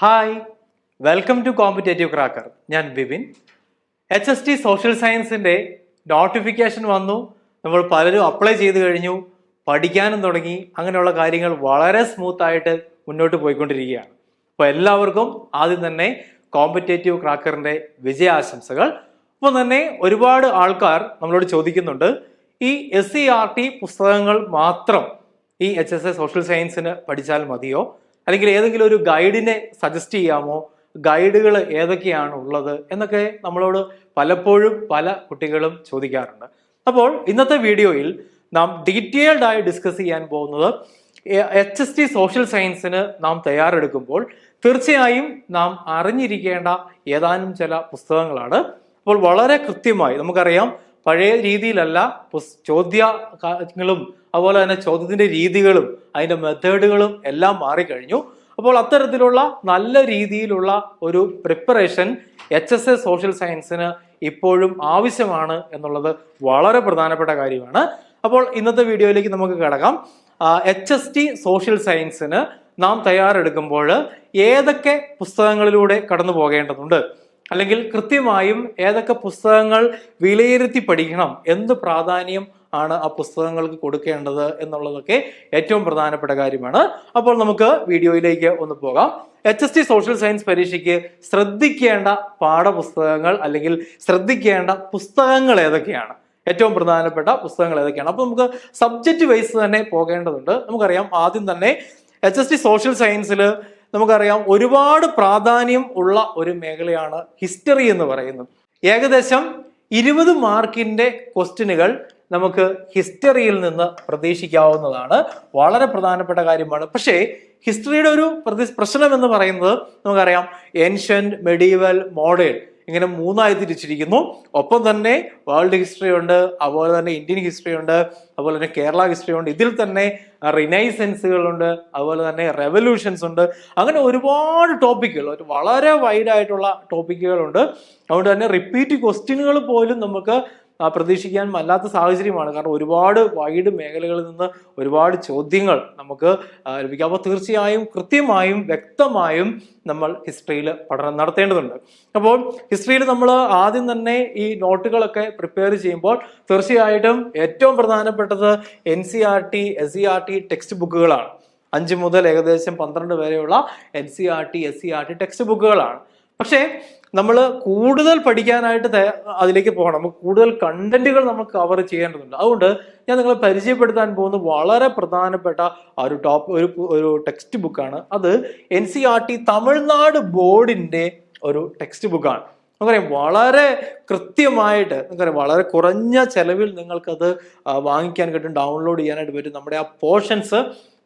Hi, welcome to competitive cracker. ഞാൻ Bibin. HST social സയൻസിൻ്റെ notification വന്നു. നമ്മൾ പലരും അപ്ലൈ ചെയ്ത് കഴിഞ്ഞു, പഠിക്കാനും തുടങ്ങി. അങ്ങനെയുള്ള കാര്യങ്ങൾ വളരെ സ്മൂത്തായിട്ട് മുന്നോട്ട് പോയിക്കൊണ്ടിരിക്കുകയാണ്. അപ്പോൾ എല്ലാവർക്കും ആദ്യം തന്നെ കോമ്പറ്റേറ്റീവ് ക്രാക്കറിൻ്റെ വിജയാശംസകൾ. അപ്പോൾ തന്നെ ഒരുപാട് ആൾക്കാർ നമ്മളോട് ചോദിക്കുന്നുണ്ട്, ഈ SCERT പുസ്തകങ്ങൾ മാത്രം ഈ HSA സോഷ്യൽ സയൻസിന് പഠിച്ചാൽ മതിയോ, അല്ലെങ്കിൽ ഏതെങ്കിലും ഒരു ഗൈഡിനെ സജസ്റ്റ് ചെയ്യാമോ, ഗൈഡുകൾ ഏതൊക്കെയാണ് ഉള്ളത് എന്നൊക്കെ നമ്മളോട് പലപ്പോഴും പല കുട്ടികളും ചോദിക്കാറുണ്ട്. അപ്പോൾ ഇന്നത്തെ വീഡിയോയിൽ നാം ഡീറ്റെയിൽഡ് ആയി ഡിസ്കസ് ചെയ്യാൻ പോകുന്നത് HST സോഷ്യൽ സയൻസിന് നാം തയ്യാറെടുക്കുമ്പോൾ തീർച്ചയായും നാം അറിഞ്ഞിരിക്കേണ്ട ഏതാനും ചില പുസ്തകങ്ങളാണ്. അപ്പോൾ വളരെ കൃത്യമായി നമുക്കറിയാം, പഴയ രീതിയിലല്ല ചോദ്യങ്ങളും അതുപോലെ തന്നെ ചോദ്യത്തിന്റെ രീതികളും അതിന്റെ മെത്തേഡുകളും എല്ലാം മാറിക്കഴിഞ്ഞു. അപ്പോൾ അത്തരത്തിലുള്ള നല്ല രീതിയിലുള്ള ഒരു പ്രിപ്പറേഷൻ HSA സോഷ്യൽ സയൻസിന് ഇപ്പോഴും ആവശ്യമാണ് എന്നുള്ളത് വളരെ പ്രധാനപ്പെട്ട കാര്യമാണ്. അപ്പോൾ ഇന്നത്തെ വീഡിയോയിലേക്ക് നമുക്ക് കടക്കാം. HST സോഷ്യൽ സയൻസിന് നാം തയ്യാറെടുക്കുമ്പോൾ ഏതൊക്കെ പുസ്തകങ്ങളിലൂടെ കടന്നു പോകേണ്ടതുണ്ട്, അല്ലെങ്കിൽ കൃത്യമായും ഏതൊക്കെ പുസ്തകങ്ങൾ വിലയിരുത്തി പഠിക്കണം, എന്ത് പ്രാധാന്യം ആണ് ആ പുസ്തകങ്ങൾക്ക് കൊടുക്കേണ്ടത് എന്നുള്ളതൊക്കെ ഏറ്റവും പ്രധാനപ്പെട്ട കാര്യമാണ്. അപ്പോൾ നമുക്ക് വീഡിയോയിലേക്ക് ഒന്ന് പോകാം. HST സോഷ്യൽ സയൻസ് പരീക്ഷയ്ക്ക് ശ്രദ്ധിക്കേണ്ട പാഠപുസ്തകങ്ങൾ അല്ലെങ്കിൽ ശ്രദ്ധിക്കേണ്ട പുസ്തകങ്ങൾ ഏതൊക്കെയാണ്, ഏറ്റവും പ്രധാനപ്പെട്ട പുസ്തകങ്ങൾ ഏതൊക്കെയാണ്. അപ്പോൾ നമുക്ക് സബ്ജക്റ്റ് വൈസ് തന്നെ പോകേണ്ടതുണ്ട്. നമുക്കറിയാം, ആദ്യം തന്നെ HST സോഷ്യൽ സയൻസിൽ നമുക്കറിയാം ഒരുപാട് പ്രാധാന്യം ഉള്ള ഒരു മേഖലയാണ് ഹിസ്റ്ററി എന്ന് പറയുന്നത്. ഏകദേശം 20 മാർക്കിന്റെ ക്വസ്റ്റ്യനുകൾ നമുക്ക് ഹിസ്റ്ററിയിൽ നിന്ന് പ്രതീക്ഷിക്കാവുന്നതാണ്. വളരെ പ്രധാനപ്പെട്ട കാര്യമാണ്. പക്ഷേ ഹിസ്റ്ററിയുടെ ഒരു പ്രശ്നം എന്ന് പറയുന്നത് നമുക്കറിയാം, ഏൻഷ്യന്റ്, മെഡീവൽ, മോഡേൺ ഇങ്ങനെ മൂന്നായി തിരിച്ചിരിക്കുന്നു. ഒപ്പം തന്നെ വേൾഡ് ഹിസ്റ്ററി ഉണ്ട്, അതുപോലെ തന്നെ ഇന്ത്യൻ ഹിസ്റ്ററി ഉണ്ട്, അതുപോലെ തന്നെ കേരള ഹിസ്റ്ററി ഉണ്ട്. ഇതിൽ തന്നെ റിനൈസൻസുകളുണ്ട്, അതുപോലെ തന്നെ റെവല്യൂഷൻസ് ഉണ്ട്. അങ്ങനെ ഒരുപാട് ടോപ്പിക്കുകൾ, ഒരു വളരെ വൈഡ് ആയിട്ടുള്ള ടോപ്പിക്കുകളുണ്ട്. അതുകൊണ്ട് തന്നെ റിപ്പീറ്റ് ക്വസ്റ്റ്യനുകൾ പോലും നമുക്ക് പ്രതീക്ഷിക്കാൻ അല്ലാത്ത സാഹചര്യമാണ്. കാരണം ഒരുപാട് വൈഡ് മേഖലകളിൽ നിന്ന് ഒരുപാട് ചോദ്യങ്ങൾ നമുക്ക് ലഭിക്കാം. അപ്പോൾ തീർച്ചയായും കൃത്യമായും വ്യക്തമായും നമ്മൾ ഹിസ്റ്ററിയിൽ പഠനം നടത്തേണ്ടതുണ്ട്. അപ്പോൾ ഹിസ്റ്ററിയിൽ നമ്മൾ ആദ്യം തന്നെ ഈ നോട്ടുകളൊക്കെ പ്രിപ്പയർ ചെയ്യുമ്പോൾ തീർച്ചയായിട്ടും ഏറ്റവും പ്രധാനപ്പെട്ടത് NCERT, SCERT ടെക്സ്റ്റ് ബുക്കുകളാണ്. 5 മുതൽ ഏകദേശം 12 വരെയുള്ള NCERT, SCERT ടെക്സ്റ്റ് ബുക്കുകളാണ്. പക്ഷേ നമ്മൾ കൂടുതൽ പഠിക്കാനായിട്ട് അതിലേക്ക് പോകണം. നമുക്ക് കൂടുതൽ കണ്ടന്റുകൾ നമ്മൾ കവർ ചെയ്യേണ്ടതുണ്ട്. അതുകൊണ്ട് ഞാൻ നിങ്ങളെ പരിചയപ്പെടുത്താൻ പോകുന്ന വളരെ പ്രധാനപ്പെട്ട ഒരു ടെക്സ്റ്റ് ബുക്കാണ്. അത് NCERT തമിഴ്നാട് ബോർഡിന്റെ ഒരു ടെക്സ്റ്റ് ബുക്കാണ്. നമുക്കറിയാം, വളരെ കൃത്യമായിട്ട് നമുക്കറിയാം, വളരെ കുറഞ്ഞ ചെലവിൽ നിങ്ങൾക്കത് വാങ്ങിക്കാൻ കിട്ടും, ഡൗൺലോഡ് ചെയ്യാനായിട്ട് പറ്റും. നമ്മുടെ ആ പോർഷൻസ്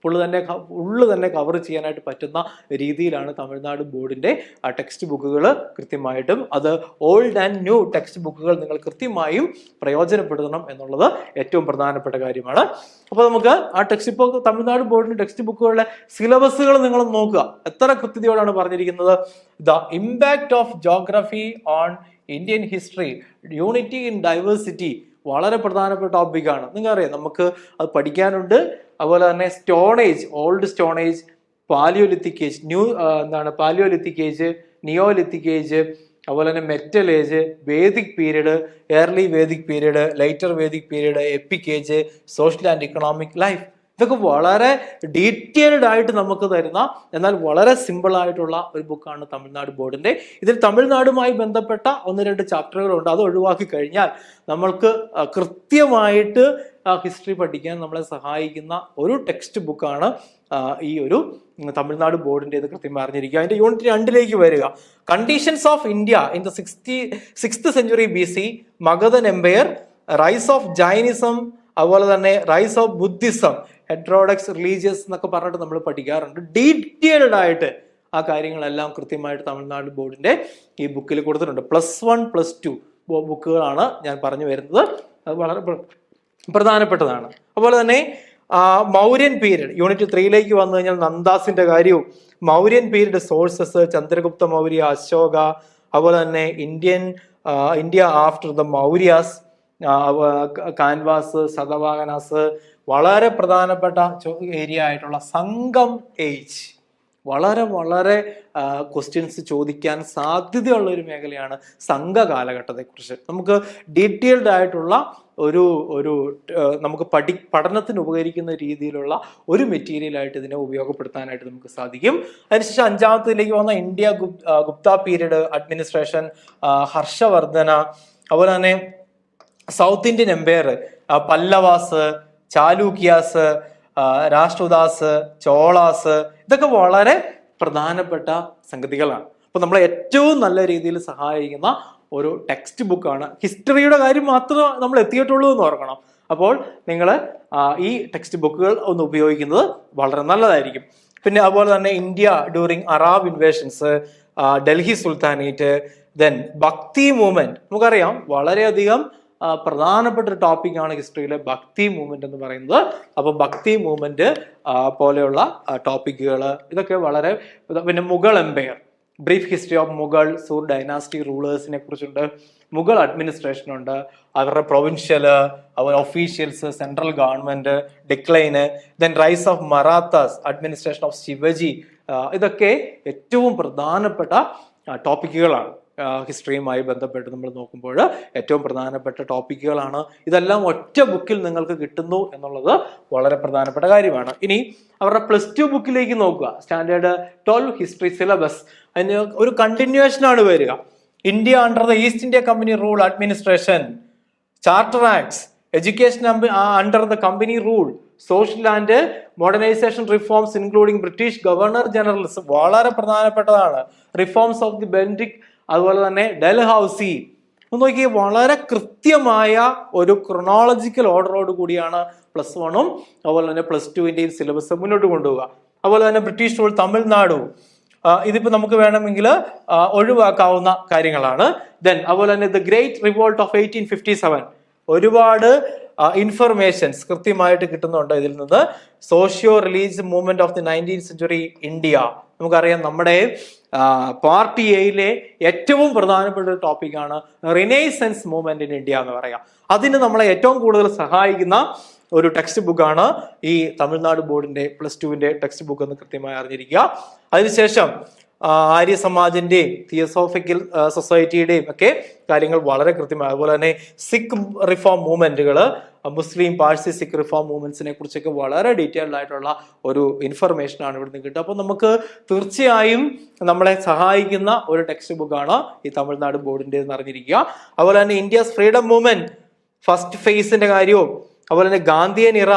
ഉള്ളു തന്നെ കവർ ചെയ്യാനായിട്ട് പറ്റുന്ന രീതിയിലാണ് തമിഴ്നാട് ബോർഡിന്റെ ആ ടെക്സ്റ്റ് ബുക്കുകൾ കൃത്യമായിട്ടും. അത് ഓൾഡ് ആൻഡ് ന്യൂ ടെക്സ്റ്റ് ബുക്കുകൾ നിങ്ങൾ കൃത്യമായും പ്രയോജനപ്പെടുത്തണം എന്നുള്ളത് ഏറ്റവും പ്രധാനപ്പെട്ട കാര്യമാണ്. അപ്പോൾ നമുക്ക് ആ തമിഴ്നാട് ബോർഡിന്റെ ടെക്സ്റ്റ് ബുക്കുകളുടെ സിലബസുകൾ നിങ്ങൾ നോക്കുക. എത്ര കൃത്യതയോടാണ് പറഞ്ഞിരിക്കുന്നത്. The impact of geography on Indian history, unity in diversity, വളരെ പ്രധാനപ്പെട്ട ടോപ്പിക്കാണ്. നിങ്ങൾക്കറിയാം, നമുക്ക് അത് പഠിക്കാനുണ്ട്. അതുപോലെ തന്നെ stone age, old stone age, palaeolithic age, palaeolithic age, neolithic age, അതുപോലെ തന്നെ metal age, Vedic period, early Vedic period, later Vedic period, epic age, social and economic life. ഇതൊക്കെ വളരെ ഡീറ്റെയിൽഡ് ആയിട്ട് നമുക്ക് തരുന്ന, എന്നാൽ വളരെ സിമ്പിൾ ആയിട്ടുള്ള ഒരു ബുക്കാണ് തമിഴ്നാട് ബോർഡിന്റെ. ഇതിൽ തമിഴ്നാടുമായി ബന്ധപ്പെട്ട 1-2 ചാപ്റ്ററുകളുണ്ട്. അത് ഒഴിവാക്കി കഴിഞ്ഞാൽ നമ്മൾക്ക് കൃത്യമായിട്ട് ഹിസ്റ്ററി പഠിക്കാൻ നമ്മളെ സഹായിക്കുന്ന ഒരു ടെക്സ്റ്റ് ബുക്കാണ് ഈ ഒരു തമിഴ്നാട് ബോർഡിന്റെ. ഇത് കൃത്യമായി അറിഞ്ഞിരിക്കുക. അതിന്റെ യൂണിറ്റ് 2 വരിക. Conditions of India in the 6th century BC, Magadhan empire, rise of Jainism, അതുപോലെ തന്നെ rise of Buddhism, heterodox religious എന്നൊക്കെ പറഞ്ഞിട്ട് നമ്മൾ പഠിക്കാറുണ്ട്. ഡീറ്റെയിൽഡ് ആയിട്ട് ആ കാര്യങ്ങളെല്ലാം കൃത്യമായിട്ട് തമിഴ്നാട് ബോർഡിന്റെ ഈ ബുക്കിൽ കൊടുത്തിട്ടുണ്ട്. +1, +2 ബുക്കുകളാണ് ഞാൻ പറഞ്ഞു വരുന്നത്. അത് വളരെ പ്രധാനപ്പെട്ടതാണ്. അതുപോലെ തന്നെ മൗര്യൻ പീരീഡ് യൂണിറ്റ് 3 വന്നു കഴിഞ്ഞാൽ നന്ദാസിന്റെ കാര്യവും, മൗര്യൻ പീരീഡ് സോഴ്സസ്, ചന്ദ്രഗുപ്ത മൗര്യ, അശോക, അതുപോലെ തന്നെ India after the Mauryas, canvas, സതവാഹനാസ്, വളരെ പ്രധാനപ്പെട്ട ഏരിയ ആയിട്ടുള്ള സംഗം ഏജ്, വളരെ വളരെ ക്വസ്റ്റ്യൻസ് ചോദിക്കാൻ സാധ്യതയുള്ള ഒരു മേഖലയാണ് സംഘ കാലഘട്ടത്തെക്കുറിച്ച്. നമുക്ക് ഡീറ്റെയിൽഡ് ആയിട്ടുള്ള ഒരു ഒരു നമുക്ക് പഠനത്തിന് ഉപകരിക്കുന്ന രീതിയിലുള്ള ഒരു മെറ്റീരിയലായിട്ട് ഇതിനെ ഉപയോഗപ്പെടുത്താനായിട്ട് നമുക്ക് സാധിക്കും. അതിനുശേഷം അഞ്ചാമത്തേലേക്ക് വന്ന India Gupta period administration, Harshavardhana, അതുപോലെ തന്നെ south Indian empire, Pallavas, Chalukyas, Rashtrakutas, Cholas, ഇതൊക്കെ വളരെ പ്രധാനപ്പെട്ട സംഗതികളാണ്. അപ്പൊ നമ്മളെ ഏറ്റവും നല്ല രീതിയിൽ സഹായിക്കുന്ന ഒരു ടെക്സ്റ്റ് ബുക്കാണ്. ഹിസ്റ്ററിയുടെ കാര്യം മാത്രമേ നമ്മൾ എത്തിയിട്ടുള്ളൂ എന്ന് ഓർക്കണം. അപ്പോൾ നിങ്ങൾ ഈ ടെക്സ്റ്റ് ബുക്കുകൾ ഒന്ന് ഉപയോഗിക്കുന്നത് വളരെ നല്ലതായിരിക്കും. പിന്നെ അതുപോലെ തന്നെ India during Arab inversions, Delhi sultanate, then ഭക്തി മൂവ്മെന്റ്. നമുക്കറിയാം വളരെയധികം പ്രധാനപ്പെട്ട ഒരു ടോപ്പിക്കാണ് ഹിസ്റ്ററിയിലെ ഭക്തി മൂവ്മെന്റ് എന്ന് പറയുന്നത്. അപ്പം ഭക്തി മൂവ്മെന്റ് പോലെയുള്ള ടോപ്പിക്കുകൾ ഇതൊക്കെ വളരെ. പിന്നെ Mughal empire, brief history of Mughal Sur dynasty റൂളേഴ്സിനെ കുറിച്ചുണ്ട്. മുഗൾ അഡ്മിനിസ്ട്രേഷൻ ഉണ്ട്, അവരുടെ പ്രൊവിൻഷ്യൽ, അവരുടെ officials, central government, decline, then rise of Marathas, administration of Shivaji. ഇതൊക്കെ ഏറ്റവും പ്രധാനപ്പെട്ട ടോപ്പിക്കുകളാണ്. ഹിസ്റ്ററിയുമായി ബന്ധപ്പെട്ട് നമ്മൾ നോക്കുമ്പോൾ ഏറ്റവും പ്രധാനപ്പെട്ട ടോപ്പിക്കുകളാണ്. ഇതെല്ലാം ഒറ്റ ബുക്കിൽ നിങ്ങൾക്ക് കിട്ടുന്നു എന്നുള്ളത് വളരെ പ്രധാനപ്പെട്ട കാര്യമാണ്. ഇനി അവരുടെ +2 ബുക്കിലേക്ക് നോക്കുക. Standard 12 history syllabus. അതിന് ഒരു കണ്ടിന്യൂവേഷൻ ആണ് വരിക. India under the east India company rule administration, charter acts, education under the company rule, social and modernisation reforms including British governor generals, വളരെ പ്രധാനപ്പെട്ടതാണ്. റിഫോംസ് ഓഫ് ദി ബെൻഡിക്, അതുപോലെ തന്നെ Dalhousie. നോക്കി വളരെ കൃത്യമായ ഒരു ക്രൊണോളജിക്കൽ ഓർഡറോട് കൂടിയാണ് +1ഉം അതുപോലെ തന്നെ +2ന്റെയും സിലബസ് മുന്നോട്ട് കൊണ്ടുപോവുക. അതുപോലെ തന്നെ ബ്രിട്ടീഷ് റൂൾ തമിഴ്നാടു, ഇതിപ്പോ നമുക്ക് വേണമെങ്കിൽ ഒഴിവാക്കാവുന്ന കാര്യങ്ങളാണ്. ദെൻ അതുപോലെ തന്നെ ദ ഗ്രേറ്റ് റിവോൾട്ട് ഓഫ് 1857, ഒരുപാട് ഇൻഫർമേഷൻസ് കൃത്യമായിട്ട് കിട്ടുന്നുണ്ട് ഇതിൽ നിന്ന്. Socio religious movement of the 19th century India. നമുക്കറിയാം നമ്മുടെ പാർട്ട് എയിലെ ഏറ്റവും പ്രധാനപ്പെട്ട ഒരു ടോപ്പിക്കാണ് റിനൈസൻസ് മൂവ്മെന്റ് ഇൻ ഇന്ത്യ എന്ന് പറയാം. അതിന് നമ്മളെ ഏറ്റവും കൂടുതൽ സഹായിക്കുന്ന ഒരു ടെക്സ്റ്റ് ബുക്കാണ് ഈ തമിഴ്നാട് ബോർഡിന്റെ +2ന്റെ ടെക്സ്റ്റ് ബുക്ക് എന്ന് കൃത്യമായി അറിഞ്ഞിരിക്കുക. അതിനുശേഷം ആര്യ സമാജിന്റെയും തിയോസോഫിക്കൽ സൊസൈറ്റിയുടെയും ഒക്കെ കാര്യങ്ങൾ വളരെ കൃത്യമായി. അതുപോലെ തന്നെ സിഖ് റിഫോം മൂവ്മെന്റുകൾ, മുസ്ലിം പാഴ്സി സിഖ് റിഫോം മൂവ്മെന്റ്സിനെ കുറിച്ചൊക്കെ വളരെ ഡീറ്റെയിൽഡ് ആയിട്ടുള്ള ഒരു ഇൻഫർമേഷൻ ആണ് ഇവിടുന്ന് കിട്ടുക. അപ്പോൾ നമുക്ക് തീർച്ചയായും നമ്മളെ സഹായിക്കുന്ന ഒരു ടെക്സ്റ്റ് ബുക്കാണ് ഈ തമിഴ്നാട് ബോർഡിന്റെ എന്ന് അറിഞ്ഞിരിക്കുക. അതുപോലെ തന്നെ ഇന്ത്യസ് ഫ്രീഡം മൂവ്മെന്റ് ഫസ്റ്റ് ഫേസിന്റെ കാര്യവും, അതുപോലെ തന്നെ ഗാന്ധിയൻ ഇറ,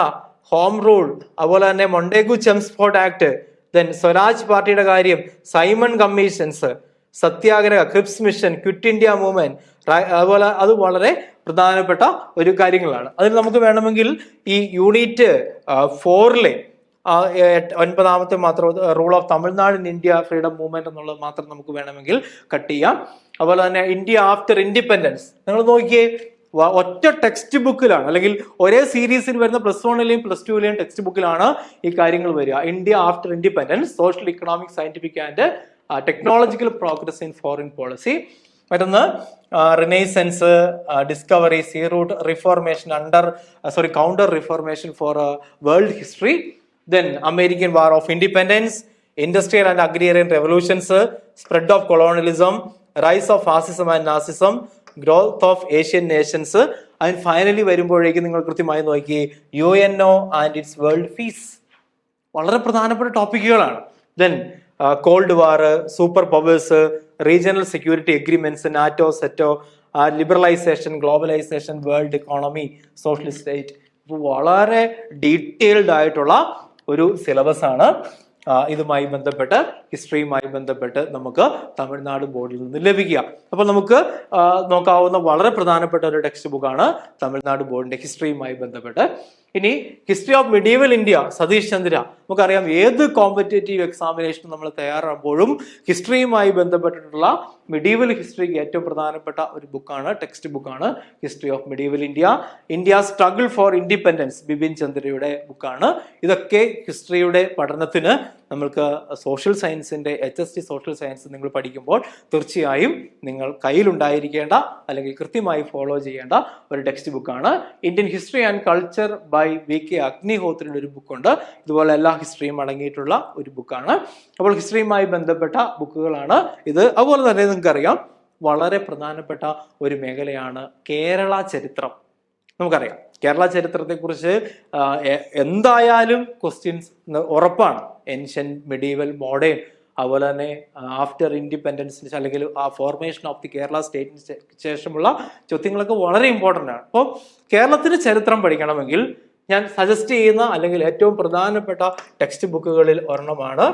ഹോം റൂൾ, അതുപോലെ തന്നെ Montagu Chelmsford act, then Swaraj പാർട്ടിയുടെ കാര്യം, Simon commissions, Satyagraha, Cripps mission, quit India movement, അതുപോലെ അത് വളരെ പ്രധാനപ്പെട്ട ഒരു കാര്യങ്ങളാണ്. അതിൽ നമുക്ക് വേണമെങ്കിൽ ഈ യൂണിറ്റ് 4 9ാമത്തെ മാത്രം rule of Tamil Nadu in India freedom movement എന്നുള്ളത് മാത്രം നമുക്ക് വേണമെങ്കിൽ കട്ട് ചെയ്യാം. അതുപോലെ തന്നെ ഇന്ത്യ ആഫ്റ്റർ ഇൻഡിപെൻഡൻസ്, നിങ്ങൾ നോക്കിയേ ഒറ്റ ടെക്സ്റ്റ് ബുക്കിലാണ്, അല്ലെങ്കിൽ ഒരേ സീരീസിൽ വരുന്ന +1ലെയും +2ലെയും ടെക്സ്റ്റ് ബുക്കിലാണ് ഈ കാര്യങ്ങൾ വരിക. India after independence, social, economic, scientific and technological progress in foreign policy. മറ്റൊന്ന് renaissance, discovery, sea route reformation counter reformation for world history, then American war of independence, industrial and agrarian revolutions, spread of colonialism, rise of fascism and Nazism, growth of Asian nations. അതിന് finally വരുമ്പോഴേക്കും നിങ്ങൾ കൃത്യമായി നോക്കി UNO and its world peace. വളരെ പ്രധാനപ്പെട്ട ടോപ്പിക്കുകളാണ്. Then cold war, super powers, regional security agreements, NATO, SEATO, liberalisation, globalisation, world economy, socialist state. വളരെ detailed ആയിട്ടുള്ള ഒരു സിലബസ് ആണ് ഇതുമായി ബന്ധപ്പെട്ട്, ഹിസ്റ്ററിയുമായി ബന്ധപ്പെട്ട് നമുക്ക് തമിഴ്നാട് ബോർഡിൽ നിന്ന് ലഭിക്കുക. അപ്പോൾ നമുക്ക് നോക്കാവുന്ന വളരെ പ്രധാനപ്പെട്ട ഒരു ടെക്സ്റ്റ് ബുക്കാണ് തമിഴ്നാട് ബോർഡിന്റെ ഹിസ്റ്ററിയുമായി ബന്ധപ്പെട്ട്. ഇനി history of medieval India, Satish Chandra. നമുക്കറിയാം ഏത് കോമ്പറ്റേറ്റീവ് എക്സാമിനേഷനും നമ്മൾ തയ്യാറാകുമ്പോഴും ഹിസ്റ്ററിയുമായി ബന്ധപ്പെട്ടിട്ടുള്ള മിഡീവൽ ഹിസ്റ്ററിക്ക് ഏറ്റവും പ്രധാനപ്പെട്ട ഒരു ബുക്കാണ്, ടെക്സ്റ്റ് ബുക്കാണ് history of medieval India. India struggle for independence, Bipin ചന്ദ്രയുടെ ബുക്കാണ്. ഇതൊക്കെ ഹിസ്റ്ററിയുടെ പഠനത്തിന് നമ്മൾക്ക് സോഷ്യൽ സയൻസിൻ്റെ HST സോഷ്യൽ സയൻസ് നിങ്ങൾ പഠിക്കുമ്പോൾ തീർച്ചയായും നിങ്ങൾ കയ്യിലുണ്ടായിരിക്കേണ്ട അല്ലെങ്കിൽ കൃത്യമായി ഫോളോ ചെയ്യേണ്ട ഒരു ടെക്സ്റ്റ് ബുക്കാണ്. Indian history and culture by VK അഗ്നിഹോത്രിയുടെ ഒരു ബുക്കുണ്ട്. ഇതുപോലെ എല്ലാ ഹിസ്റ്ററിയും അടങ്ങിയിട്ടുള്ള ഒരു ബുക്കാണ്. അപ്പോൾ ഹിസ്റ്ററിയുമായി ബന്ധപ്പെട്ട ബുക്കുകളാണ് ഇത്. അതുപോലെ തന്നെ നിങ്ങൾക്കറിയാം വളരെ പ്രധാനപ്പെട്ട ഒരു മേഖലയാണ് കേരള ചരിത്രം. നമുക്കറിയാം കേരള ചരിത്രത്തെക്കുറിച്ച് എന്തായാലും ക്വസ്റ്റ്യൻസ് ഉറപ്പാണ്. ഏൻഷ്യൻ, മിഡീവൽ, മോഡേൺ, അതുപോലെ തന്നെ ആഫ്റ്റർ ഇൻഡിപെൻഡൻസിന് അല്ലെങ്കിൽ ആ ഫോർമേഷൻ ഓഫ് ദി കേരള സ്റ്റേറ്റിന് ശേഷമുള്ള ചോദ്യങ്ങളൊക്കെ വളരെ ഇമ്പോർട്ടൻ്റ് ആണ്. അപ്പോൾ കേരളത്തിന് ചരിത്രം പഠിക്കണമെങ്കിൽ ഞാൻ സജസ്റ്റ് ചെയ്യുന്ന അല്ലെങ്കിൽ ഏറ്റവും പ്രധാനപ്പെട്ട ടെക്സ്റ്റ് ബുക്കുകളിൽ ഒരെണ്ണമാണ്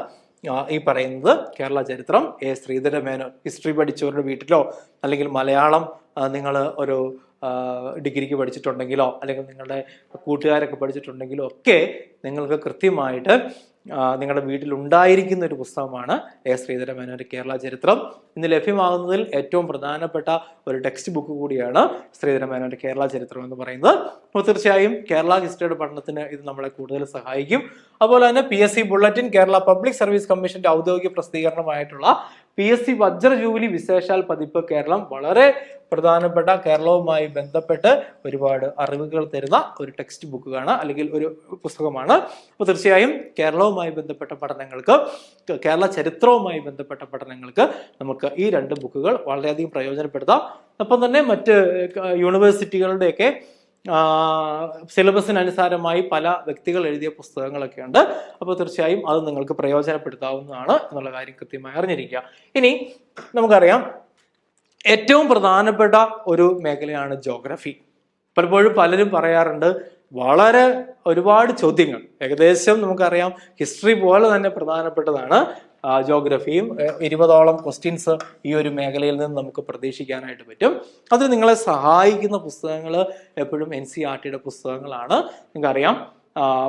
ഈ പറയുന്നത് കേരള ചരിത്രം. ശ്രീധര മേനോൻ. ഹിസ്റ്ററി പഠിച്ചവരുടെ വീട്ടിലോ അല്ലെങ്കിൽ മലയാളം നിങ്ങൾ ഒരു ഡിഗ്രിക്ക് പഠിച്ചിട്ടുണ്ടെങ്കിലോ അല്ലെങ്കിൽ നിങ്ങളുടെ കൂട്ടുകാരൊക്കെ പഠിച്ചിട്ടുണ്ടെങ്കിലോ ഒക്കെ നിങ്ങൾക്ക് കൃത്യമായിട്ട് നിങ്ങളുടെ വീട്ടിൽ ഉണ്ടായിരിക്കുന്ന ഒരു പുസ്തകമാണ് ശ്രീധര മേനോന്റെ കേരള ചരിത്രം. ഇന്ന് ലഭ്യമാകുന്നതിൽ ഏറ്റവും പ്രധാനപ്പെട്ട ഒരു ടെക്സ്റ്റ് ബുക്ക് കൂടിയാണ് ശ്രീധര മേനോന്റെ കേരള ചരിത്രം എന്ന് പറയുന്നത്. അപ്പോൾ തീർച്ചയായും കേരള ഹിസ്റ്ററിയുടെ പഠനത്തിന് ഇത് നമ്മളെ കൂടുതൽ സഹായിക്കും. അതുപോലെ തന്നെ PSC bulletin, Kerala public service കമ്മീഷന്റെ ഔദ്യോഗിക പ്രസിദ്ധീകരണമായിട്ടുള്ള PSC വജ്ര ജൂബിലി വിശേഷാൽ പതിപ്പ് കേരളം വളരെ പ്രധാനപ്പെട്ട കേരളവുമായി ബന്ധപ്പെട്ട് ഒരുപാട് അറിവുകൾ തരുന്ന ഒരു ടെക്സ്റ്റ് ബുക്കാണ് അല്ലെങ്കിൽ ഒരു പുസ്തകമാണ്. അപ്പോൾ തീർച്ചയായും കേരളവുമായി ബന്ധപ്പെട്ട പഠനങ്ങൾക്ക്, കേരള ചരിത്രവുമായി ബന്ധപ്പെട്ട പഠനങ്ങൾക്ക് നമുക്ക് ഈ 2 ബുക്കുകൾ വളരെയധികം പ്രയോജനപ്പെടുത്താം. ഒപ്പം തന്നെ മറ്റ് യൂണിവേഴ്സിറ്റികളുടെയൊക്കെ സിലബസിനനുസാരമായി പല വ്യക്തികൾ എഴുതിയ പുസ്തകങ്ങളൊക്കെ ഉണ്ട്. അപ്പോൾ തീർച്ചയായും അത് നിങ്ങൾക്ക് പ്രയോജനപ്പെടുത്താവുന്നതാണ് എന്നുള്ള കാര്യം കൃത്യമായി അറിഞ്ഞിരിക്കുക. ഇനി നമുക്കറിയാം ഏറ്റവും പ്രധാനപ്പെട്ട ഒരു മേഖലയാണ് ജോഗ്രഫി. പലപ്പോഴും പലരും പറയാറുണ്ട് വളരെ ഒരുപാട് ചോദ്യങ്ങൾ, ഏകദേശം നമുക്കറിയാം ഹിസ്റ്ററി പോലെ തന്നെ പ്രധാനപ്പെട്ടതാണ് ജോഗ്രഫിയും. 20ഓളം ക്വസ്റ്റ്യൻസ് ഈ ഒരു മേഖലയിൽ നിന്ന് നമുക്ക് പ്രതീക്ഷിക്കാനായിട്ട് പറ്റും. അത് നിങ്ങളെ സഹായിക്കുന്ന പുസ്തകങ്ങൾ എപ്പോഴും NCERTയുടെ പുസ്തകങ്ങളാണ്. നിങ്ങൾക്കറിയാം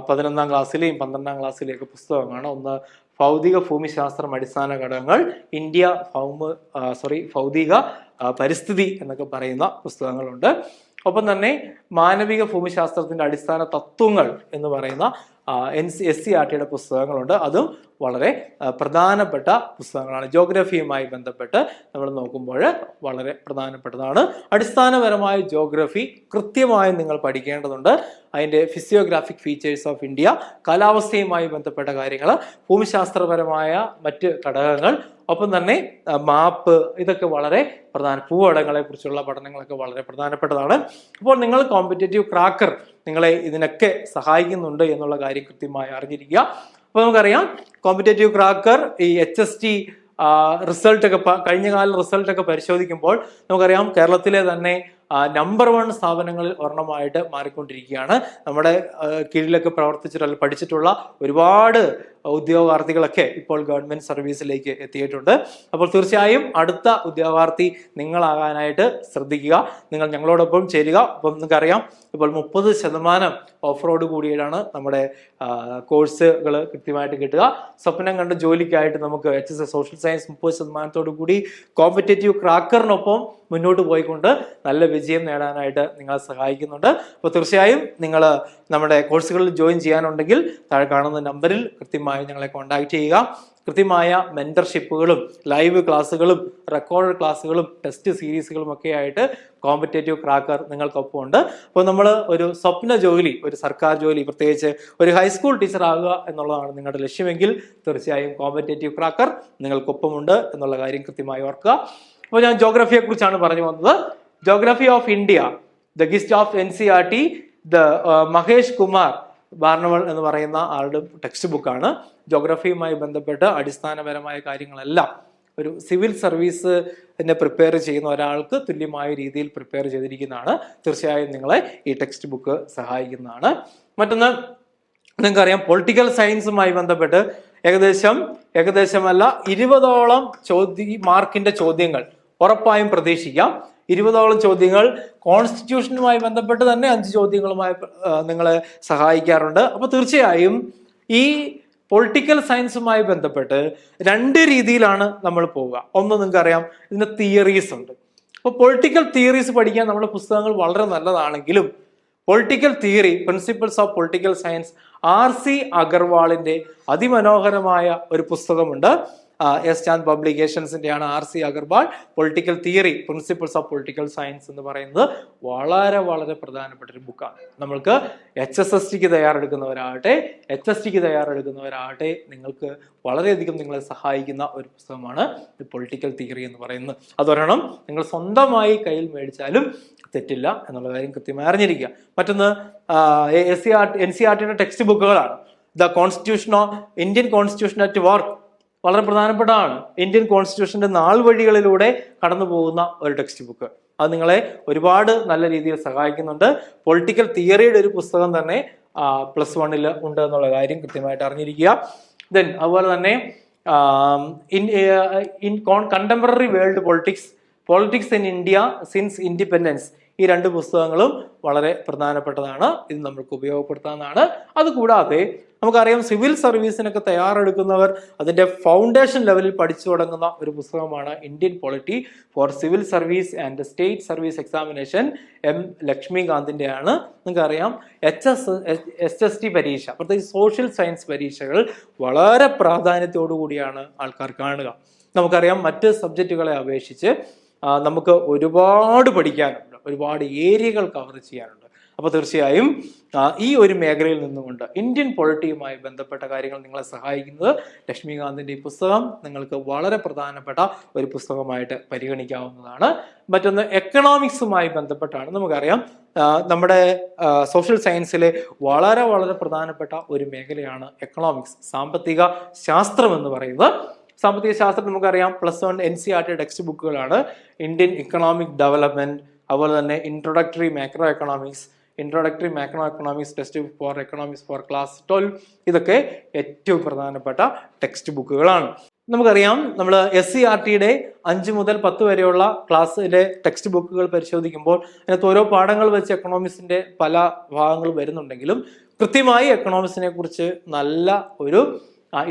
11ാം ക്ലാസ്സിലെയും 12ാം ക്ലാസ്സിലെയും ഒക്കെ പുസ്തകമാണ്. ഒന്ന് ഭൗതിക ഭൂമിശാസ്ത്രം അടിസ്ഥാന ഘടകങ്ങൾ, ഭൗതിക പരിസ്ഥിതി എന്നൊക്കെ പറയുന്ന പുസ്തകങ്ങളുണ്ട്. ഒപ്പം തന്നെ മാനവിക ഭൂമിശാസ്ത്രത്തിന്റെ അടിസ്ഥാന തത്വങ്ങൾ എന്ന് പറയുന്ന SCERTയുടെ പുസ്തകങ്ങളുണ്ട്. അതും വളരെ പ്രധാനപ്പെട്ട പുസ്തകങ്ങളാണ്. ജോഗ്രഫിയുമായി ബന്ധപ്പെട്ട് നമ്മൾ നോക്കുമ്പോൾ വളരെ പ്രധാനപ്പെട്ടതാണ്. അടിസ്ഥാനപരമായ ജോഗ്രഫി കൃത്യമായി നിങ്ങൾ പഠിക്കേണ്ടതുണ്ട്. അതിൻ്റെ ഫിസിയോഗ്രാഫിക് ഫീച്ചേഴ്സ് ഓഫ് ഇന്ത്യ, കാലാവസ്ഥയുമായി ബന്ധപ്പെട്ട കാര്യങ്ങൾ, ഭൂമിശാസ്ത്രപരമായ മറ്റ് ഘടകങ്ങൾ, ഒപ്പം തന്നെ മാപ്പ്, ഇതൊക്കെ വളരെ ഭൂപടങ്ങളെ കുറിച്ചുള്ള പഠനങ്ങളൊക്കെ വളരെ പ്രധാനപ്പെട്ടതാണ്. അപ്പോൾ നിങ്ങൾ കോമ്പറ്റേറ്റീവ് ക്രാക്കർ നിങ്ങളെ ഇതിനൊക്കെ സഹായിക്കുന്നുണ്ട് എന്നുള്ള കാര്യം കൃത്യമായി അറിഞ്ഞിരിക്കുക. അപ്പോൾ നമുക്കറിയാം കോമ്പറ്റേറ്റീവ് ക്രാക്കർ ഈ HST റിസൾട്ടൊക്കെ കഴിഞ്ഞകാല റിസൾട്ടൊക്കെ പരിശോധിക്കുമ്പോൾ നമുക്കറിയാം കേരളത്തിലെ തന്നെ നമ്പർ 1 സ്ഥാപനങ്ങളിൽ ഒരെണ്ണമായിട്ട് മാറിക്കൊണ്ടിരിക്കുകയാണ്. നമ്മുടെ കീഴിലൊക്കെ പ്രവർത്തിച്ചിട്ടുള്ള പഠിച്ചിട്ടുള്ള ഒരുപാട് ഉദ്യോഗാർത്ഥികളൊക്കെ ഇപ്പോൾ ഗവൺമെന്റ് സർവീസിലേക്ക് എത്തിയിട്ടുണ്ട്. അപ്പോൾ തീർച്ചയായും അടുത്ത ഉദ്യോഗാർത്ഥി നിങ്ങളാകാനായിട്ട് ശ്രദ്ധിക്കുക. നിങ്ങൾ ഞങ്ങളോടൊപ്പം ചേരുക. അപ്പം നിങ്ങൾക്കറിയാം ഇപ്പോൾ 30% ഓഫറോട് കൂടിയാണ് നമ്മുടെ കോഴ്സുകൾ കൃത്യമായിട്ട് കിട്ടുക. സ്വപ്നം കണ്ട ജോലിക്കായിട്ട് നമുക്ക് HSS സോഷ്യൽ സയൻസ് 30% കൂടി കോമ്പറ്റേറ്റീവ് ക്രാക്കറിനൊപ്പം മുന്നോട്ട് പോയിക്കൊണ്ട് നല്ല വിജയം നേടാനായിട്ട് നിങ്ങളെ സഹായിക്കുന്നുണ്ട്. അപ്പോൾ തീർച്ചയായും നിങ്ങൾ നമ്മുടെ കോഴ്സുകളിൽ ജോയിൻ ചെയ്യാനുണ്ടെങ്കിൽ താഴെ കാണുന്ന നമ്പറിൽ കൃത്യമായി ഞങ്ങളെ കോൺടാക്ട് ചെയ്യുക. കൃത്യമായ മെന്റർഷിപ്പുകളും ലൈവ് ക്ലാസ്സുകളും റെക്കോർഡ് ക്ലാസ്സുകളും ടെസ്റ്റ് സീരീസുകളും ഒക്കെ ആയിട്ട് കോമ്പറ്റേറ്റീവ് ക്രാക്കർ നിങ്ങൾക്കൊപ്പം ഉണ്ട്. അപ്പോൾ നമ്മൾ ഒരു സ്വപ്ന ജോലി, ഒരു സർക്കാർ ജോലി, പ്രത്യേകിച്ച് ഒരു ഹൈസ്കൂൾ ടീച്ചർ ആകുക എന്നുള്ളതാണ് നിങ്ങളുടെ ലക്ഷ്യമെങ്കിൽ തീർച്ചയായും കോമ്പറ്റേറ്റീവ് ക്രാക്കർ നിങ്ങൾക്കൊപ്പമുണ്ട് എന്നുള്ള കാര്യം കൃത്യമായി ഓർക്കുക. അപ്പോൾ ഞാൻ ജോഗ്രഫിയെ കുറിച്ചാണ് പറഞ്ഞു വന്നത്. Geography of India, the gist of NCERT, Mahesh Kumar Barnwal എന്ന് പറയുന്ന ആളുടെ ടെക്സ്റ്റ് ബുക്കാണ്. ജോഗ്രഫിയുമായി ബന്ധപ്പെട്ട് അടിസ്ഥാനപരമായ കാര്യങ്ങളെല്ലാം ഒരു സിവിൽ സർവീസിനെ പ്രിപ്പയർ ചെയ്യുന്ന ഒരാൾക്ക് തുല്യമായ രീതിയിൽ പ്രിപ്പയർ ചെയ്തിരിക്കുന്നതാണ്. തീർച്ചയായും നിങ്ങളെ ഈ ടെക്സ്റ്റ് ബുക്ക് സഹായിക്കുന്നതാണ്. മറ്റൊന്ന് നിങ്ങൾക്കറിയാം പൊളിറ്റിക്കൽ സയൻസുമായി ബന്ധപ്പെട്ട് ഏകദേശമല്ല 20ഓളം മാർക്കിന്റെ ചോദ്യങ്ങൾ ഉറപ്പായും പ്രതീക്ഷിക്കാം. 20ഓളം ചോദ്യങ്ങൾ കോൺസ്റ്റിറ്റ്യൂഷനുമായി ബന്ധപ്പെട്ട് തന്നെ 5 ചോദ്യങ്ങളുമായി നിങ്ങളെ സഹായിക്കാറുണ്ട്. അപ്പോൾ തീർച്ചയായും ഈ പൊളിറ്റിക്കൽ സയൻസുമായി ബന്ധപ്പെട്ട് 2 രീതിയിലാണ് നമ്മൾ പോവുക. ഒന്ന് നിങ്ങൾക്കറിയാം ഇതിന്റെ തിയറീസ് ഉണ്ട്. അപ്പോൾ പൊളിറ്റിക്കൽ തിയറീസ് പഠിക്കാൻ നമ്മുടെ പുസ്തകങ്ങൾ വളരെ നല്ലതാണെങ്കിലും political theory, principles of political science, R.C. അഗർവാളിന്റെ അതിമനോഹരമായ ഒരു പുസ്തകമുണ്ട്. എസ് ചാന്ദ് പബ്ലിക്കേഷൻസിന്റെയാണ് R.C. Agarwal political theory principles of political science എന്ന് പറയുന്നത്. വളരെ വളരെ പ്രധാനപ്പെട്ട ഒരു ബുക്കാണ്. നമ്മൾക്ക് HSSTക്ക് തയ്യാറെടുക്കുന്നവരാകട്ടെ HSTക്ക് തയ്യാറെടുക്കുന്നവരാകട്ടെ നിങ്ങൾക്ക് വളരെയധികം നിങ്ങളെ സഹായിക്കുന്ന ഒരു പുസ്തകമാണ് പൊളിറ്റിക്കൽ തിയറി എന്ന് പറയുന്നത്. അതൊരെണ്ണം നിങ്ങൾ സ്വന്തമായി കയ്യിൽ മേടിച്ചാലും തെറ്റില്ല എന്നുള്ള കാര്യം കൃത്യമായി അറിഞ്ഞിരിക്കുക. മറ്റൊന്ന് NCERTയുടെ ടെക്സ്റ്റ് ബുക്കുകളാണ്. The constitution of Indian constitution at work വളരെ പ്രധാനപ്പെട്ടതാണ്. ഇന്ത്യൻ കോൺസ്റ്റിറ്റ്യൂഷന്റെ നാൾ വഴികളിലൂടെ കടന്നു പോകുന്ന ഒരു ടെക്സ്റ്റ് ബുക്ക്. അത് നിങ്ങളെ ഒരുപാട് നല്ല രീതിയിൽ സഹായിക്കുന്നുണ്ട്. പൊളിറ്റിക്കൽ തിയറിയുടെ ഒരു പുസ്തകം തന്നെ +1 ഉണ്ട് എന്നുള്ള കാര്യം കൃത്യമായിട്ട് അറിഞ്ഞിരിക്കുക. ദെൻ അതുപോലെ തന്നെ in contemporary world politics in India since independence, ഈ 2 പുസ്തകങ്ങളും വളരെ പ്രധാനപ്പെട്ടതാണ്. ഇത് നമുക്ക് ഉപയോഗപ്പെടുത്താവുന്നതാണ്. അതുകൂടാതെ നമുക്കറിയാം സിവിൽ സർവീസിനൊക്കെ തയ്യാറെടുക്കുന്നവർ അതിന്റെ ഫൗണ്ടേഷൻ ലെവലിൽ പഠിച്ചു തുടങ്ങുന്ന ഒരു പുസ്തകമാണ് Indian polity four civil service and state service examination, M. ലക്ഷ്മികാന്തിന്റെയാണ്. നിങ്ങൾക്കറിയാം HST പരീക്ഷ, പ്രത്യേകിച്ച് സോഷ്യൽ സയൻസ് പരീക്ഷകൾ വളരെ പ്രാധാന്യത്തോടു കൂടിയാണ് ആൾക്കാർ കാണുക. നമുക്കറിയാം മറ്റ് സബ്ജക്റ്റുകളെ അപേക്ഷിച്ച് നമുക്ക് ഒരുപാട് പഠിക്കാനുണ്ട്, ഒരുപാട് ഏരിയകൾ കവർ ചെയ്യാനുണ്ട്. അപ്പോൾ തീർച്ചയായും ഈ ഒരു മേഖലയിൽ നിന്നുകൊണ്ട് ഇന്ത്യൻ പൊളിറ്റിയുമായി ബന്ധപ്പെട്ട കാര്യങ്ങൾ നിങ്ങളെ സഹായിക്കുന്നത് ലക്ഷ്മികാന്തിന്റെ ഈ പുസ്തകം നിങ്ങൾക്ക് വളരെ പ്രധാനപ്പെട്ട ഒരു പുസ്തകമായിട്ട് പരിഗണിക്കാവുന്നതാണ്. മറ്റൊന്ന് എക്കണോമിക്സുമായി ബന്ധപ്പെട്ടാണ്. നമുക്കറിയാം നമ്മുടെ സോഷ്യൽ സയൻസിലെ വളരെ വളരെ പ്രധാനപ്പെട്ട ഒരു മേഖലയാണ് എക്കണോമിക്സ്, സാമ്പത്തിക ശാസ്ത്രം എന്ന് പറയുന്നത്. സാമ്പത്തിക ശാസ്ത്രം നമുക്കറിയാം +1 NCERT ടെക്സ്റ്റ് ബുക്കുകളാണ്. ഇന്ത്യൻ ഇക്കണോമിക് ഡെവലപ്മെന്റ്, അതുപോലെ തന്നെ introductory macro economics text for economics for class 12, ഇതൊക്കെ ഏറ്റവും പ്രധാനപ്പെട്ട ടെക്സ്റ്റ് ബുക്കുകളാണ്. നമുക്കറിയാം നമ്മൾ SCERTയുടെ 5 മുതൽ 10 വരെയുള്ള ക്ലാസ്സിലെ ടെക്സ്റ്റ് ബുക്കുകൾ പരിശോധിക്കുമ്പോൾ അതിനകത്ത് ഓരോ പാഠങ്ങൾ വെച്ച് എക്കണോമിക്സിന്റെ പല ഭാഗങ്ങൾ വരുന്നുണ്ടെങ്കിലും കൃത്യമായി എക്കണോമിക്സിനെ കുറിച്ച് നല്ല ഒരു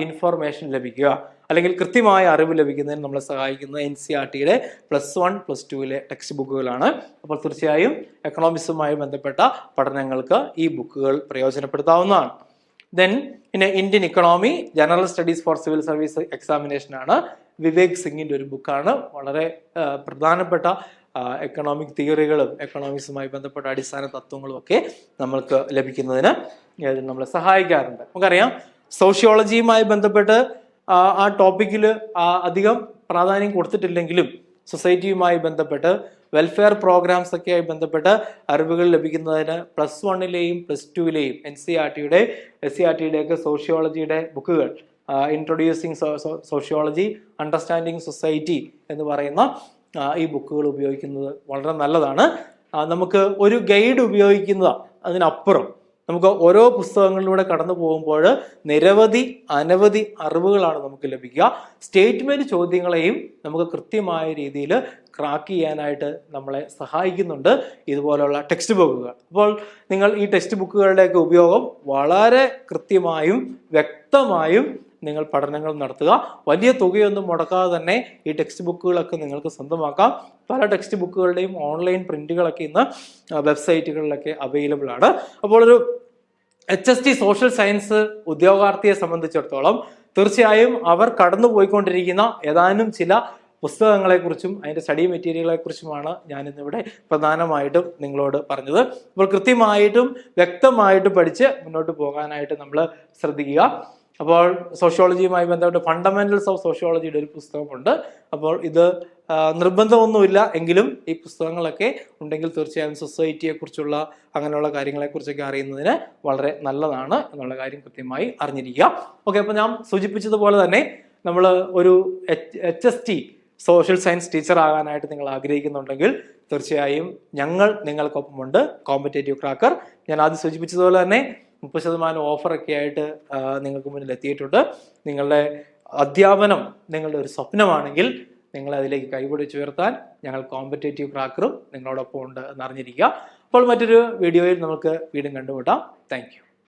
ഇൻഫോർമേഷൻ ലഭിക്കുക അല്ലെങ്കിൽ കൃത്യമായ അറിവ് ലഭിക്കുന്നതിന് നമ്മളെ സഹായിക്കുന്നത് NCERTയുടെ +1 +2 ടെക്സ്റ്റ് ബുക്കുകളാണ്. അപ്പോൾ തീർച്ചയായും എക്കണോമിക്സുമായി ബന്ധപ്പെട്ട പഠനങ്ങൾക്ക് ഈ ബുക്കുകൾ പ്രയോജനപ്പെടുത്താവുന്നതാണ്. ദെൻ പിന്നെ Indian economy general studies four civil service examination ആണ്. വിവേക് സിംഗിന്റെ ഒരു ബുക്കാണ്. വളരെ പ്രധാനപ്പെട്ട എക്കണോമിക് തിയറികളും എക്കണോമിക്സുമായി ബന്ധപ്പെട്ട അടിസ്ഥാന തത്വങ്ങളും ഒക്കെ നമ്മൾക്ക് ലഭിക്കുന്നതിന് നമ്മളെ സഹായിക്കാറുണ്ട്. നമുക്കറിയാം സോഷ്യോളജിയുമായി ബന്ധപ്പെട്ട് ആ ടോപ്പിക്കിൽ അധികം പ്രാധാന്യം കൊടുത്തിട്ടില്ലെങ്കിലും സൊസൈറ്റിയുമായി ബന്ധപ്പെട്ട് വെൽഫെയർ പ്രോഗ്രാംസ് ഒക്കെയായി ബന്ധപ്പെട്ട് അറിവുകൾ ലഭിക്കുന്നതിന് +1ലെയും +2ലെയും SCERTയുടെ സോഷ്യോളജിയുടെ ബുക്കുകൾ ഇൻട്രൊഡ്യൂസിങ് സോഷ്യോളജി, അണ്ടർസ്റ്റാൻഡിങ് സൊസൈറ്റി എന്ന് പറയുന്ന ഈ ബുക്കുകൾ ഉപയോഗിക്കുന്നത് വളരെ നല്ലതാണ്. നമുക്ക് ഒരു ഗൈഡ് ഉപയോഗിക്കുന്നത് അതിനപ്പുറം നമുക്ക് ഓരോ പുസ്തകങ്ങളിലൂടെ കടന്നു പോകുമ്പോൾ അനവധി അറിവുകളാണ് നമുക്ക് ലഭിക്കുക. സ്റ്റേറ്റ്മെന്റ് ചോദ്യങ്ങളെയും നമുക്ക് കൃത്യമായ രീതിയിൽ ക്രാക്ക് ചെയ്യാനായിട്ട് നമ്മളെ സഹായിക്കുന്നുണ്ട് ഇതുപോലുള്ള ടെക്സ്റ്റ് ബുക്കുകൾ. അപ്പോൾ നിങ്ങൾ ഈ ടെക്സ്റ്റ് ബുക്കുകളുടെയൊക്കെ ഉപയോഗം വളരെ കൃത്യമായും വ്യക്തമായും നിങ്ങൾ പഠനങ്ങൾ നടത്തുക. വലിയ തുകയൊന്നും മുടക്കാതെ തന്നെ ഈ ടെക്സ്റ്റ് ബുക്കുകളൊക്കെ നിങ്ങൾക്ക് സ്വന്തമാക്കാം. പല ടെക്സ്റ്റ് ബുക്കുകളുടെയും ഓൺലൈൻ പ്രിന്റുകളൊക്കെ ഇന്ന് വെബ്സൈറ്റുകളിലൊക്കെ അവൈലബിൾ ആണ്. അപ്പോൾ ഒരു HST സോഷ്യൽ സയൻസ് ഉദ്യോഗാർത്ഥിയെ സംബന്ധിച്ചിടത്തോളം തീർച്ചയായും അവർ കടന്നു പോയിക്കൊണ്ടിരിക്കുന്ന ഏതാനും ചില പുസ്തകങ്ങളെക്കുറിച്ചും അതിൻ്റെ സ്റ്റഡി മെറ്റീരിയലുകളെ കുറിച്ചുമാണ് ഞാൻ ഇന്നിവിടെ പ്രധാനമായിട്ടും നിങ്ങളോട് പറഞ്ഞത്. അപ്പോൾ കൃത്യമായിട്ടും വ്യക്തമായിട്ടും പഠിച്ച് മുന്നോട്ട് പോകാനായിട്ട് നമ്മൾ ശ്രദ്ധിക്കുക. അപ്പോൾ സോഷ്യോളജിയുമായി ബന്ധപ്പെട്ട് ഫണ്ടമെന്റൽസ് ഓഫ് സോഷ്യോളജിയുടെ ഒരു പുസ്തകമുണ്ട്. അപ്പോൾ ഇത് നിർബന്ധമൊന്നുമില്ല എങ്കിലും ഈ പുസ്തകങ്ങളൊക്കെ ഉണ്ടെങ്കിൽ തീർച്ചയായും സൊസൈറ്റിയെ കുറിച്ചുള്ള അങ്ങനെയുള്ള കാര്യങ്ങളെക്കുറിച്ചൊക്കെ അറിയുന്നതിന് വളരെ നല്ലതാണ് എന്നുള്ള കാര്യം കൃത്യമായി അറിഞ്ഞിരിക്കുക. ഓക്കെ, അപ്പോൾ ഞാൻ സൂചിപ്പിച്ചതുപോലെ തന്നെ നമ്മൾ ഒരു HST സോഷ്യൽ സയൻസ് ടീച്ചർ ആകാനായിട്ട് നിങ്ങൾ ആഗ്രഹിക്കുന്നുണ്ടെങ്കിൽ തീർച്ചയായും ഞങ്ങൾ നിങ്ങൾക്കൊപ്പമുണ്ട്. കോമ്പറ്റേറ്റീവ് ക്രാക്കർ ഞാൻ ആദ്യം സൂചിപ്പിച്ചതുപോലെ തന്നെ 30% ഓഫറൊക്കെ ആയിട്ട് നിങ്ങൾക്ക് മുന്നിൽ എത്തിയിട്ടുണ്ട്. നിങ്ങളുടെ അധ്യാപനം നിങ്ങളുടെ ഒരു സ്വപ്നമാണെങ്കിൽ നിങ്ങൾ അതിലേക്ക് കൈപിടിച്ചുയർത്താൻ ഞങ്ങൾ കോമ്പറ്റേറ്റീവ് ക്രാക്കറും നിങ്ങളോടൊപ്പം ഉണ്ട് എന്നറിഞ്ഞിരിക്കുക. അപ്പോൾ മറ്റൊരു വീഡിയോയിൽ നമുക്ക് വീണ്ടും കണ്ടുമുട്ടാം. Thank you.